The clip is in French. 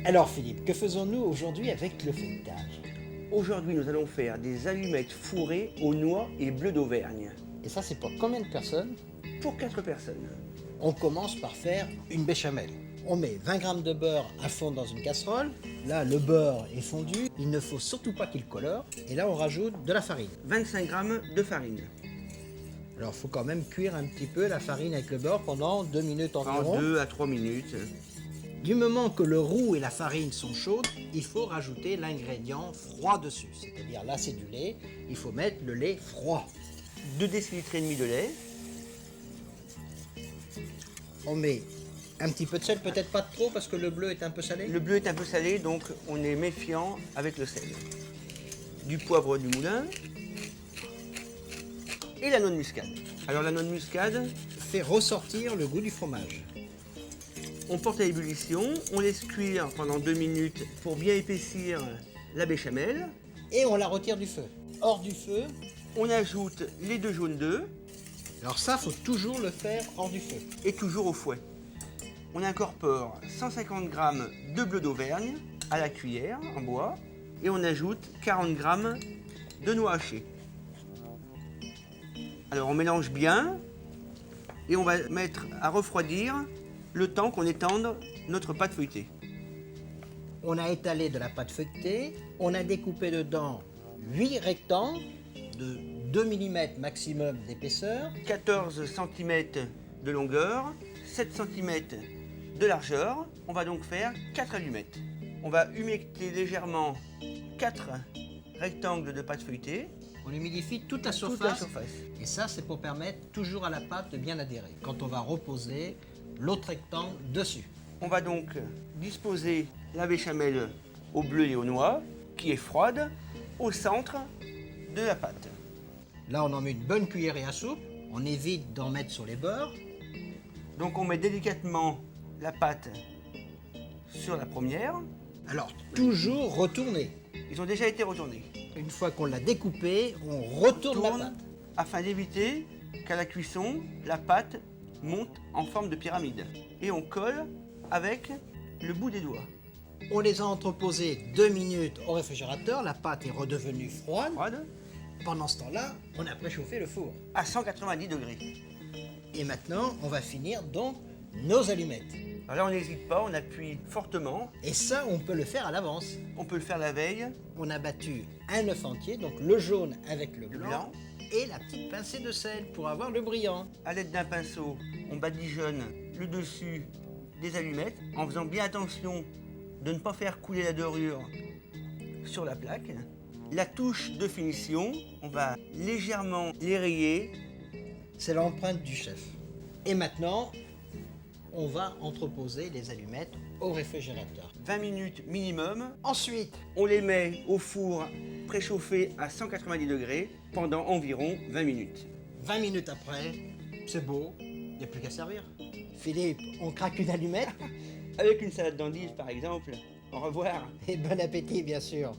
Alors Philippe, que faisons-nous aujourd'hui avec le feuilletage? Aujourd'hui, nous allons faire des allumettes fourrées aux noix et bleus d'Auvergne. Et ça, c'est pour combien de personnes? Pour 4 personnes. On commence par faire une béchamel. On met 20 g de beurre à fond dans une casserole. Là, le beurre est fondu. Il ne faut surtout pas qu'il colore. Et là, on rajoute de la farine. 25 g de farine. Alors, il faut quand même cuire un petit peu la farine avec le beurre pendant 2 minutes environ. En 2 à 3 minutes. Du moment que le roux et la farine sont chaudes, il faut rajouter l'ingrédient froid dessus. C'est-à-dire, là, c'est du lait. Il faut mettre le lait froid. 2 décilitres et demi de lait. On met un petit peu de sel, peut-être pas trop parce que le bleu est un peu salé. Le bleu est un peu salé, donc on est méfiant avec le sel. Du poivre du moulin. Et la noix de muscade. Alors la noix de muscade, Fait ressortir le goût du fromage. on porte à ébullition, on laisse cuire pendant 2 minutes pour bien épaissir la béchamel. Et on la retire du feu. Hors du feu. On ajoute les 2 jaunes d'œufs Alors ça, faut toujours le faire hors du feu. et toujours au fouet. On incorpore 150 g de bleu d'Auvergne à la cuillère en bois et on ajoute 40 g de noix hachées. Alors on mélange bien et on va mettre à refroidir le temps qu'on étende notre pâte feuilletée. On a étalé de la pâte feuilletée. On a découpé dedans 8 rectangles de 2 mm maximum d'épaisseur. 14 cm de longueur, 7 cm de largeur. On va donc faire 4 allumettes. On va humecter légèrement 4 rectangles de pâte feuilletée. On humidifie toute la surface. Toute la surface. Et ça, c'est pour permettre toujours à la pâte de bien adhérer. Quand on va reposer l'autre rectangle dessus. On va donc disposer la béchamel au bleu et aux noix, qui est froide, au centre de la pâte. Là, on en met une bonne cuillerée à soupe. On évite d'en mettre sur les bords. Donc on met délicatement la pâte sur la première. Alors, toujours retourner. Ils ont déjà été retournés. Une fois qu'on l'a découpé, on retourne la pâte. Afin d'éviter qu'à la cuisson, la pâte monte en forme de pyramide. Et on colle avec le bout des doigts. On les a entreposés 2 minutes au réfrigérateur. La pâte est redevenue froide. Froide, Pendant ce temps-là, on a préchauffé le four. à 190 degrés. Et maintenant, on va finir donc nos allumettes. Alors là, on n'hésite pas, on appuie fortement. Et ça, on peut le faire à l'avance. On peut le faire la veille. On a battu un œuf entier, donc le jaune avec le blanc, blanc. et la petite pincée de sel pour avoir le brillant. À l'aide d'un pinceau, on badigeonne le dessus des allumettes en faisant bien attention de ne pas faire couler la dorure sur la plaque. La touche de finition, on va légèrement l'érayer. C'est l'empreinte du chef. Et maintenant, on va entreposer les allumettes au réfrigérateur. 20 minutes minimum. Ensuite, On les met au four préchauffé à 190 degrés pendant environ 20 minutes. 20 minutes après, c'est beau, il n'y a plus qu'à servir. Philippe, on craque une allumette Avec une salade d'endives par exemple. Au revoir. et bon appétit bien sûr.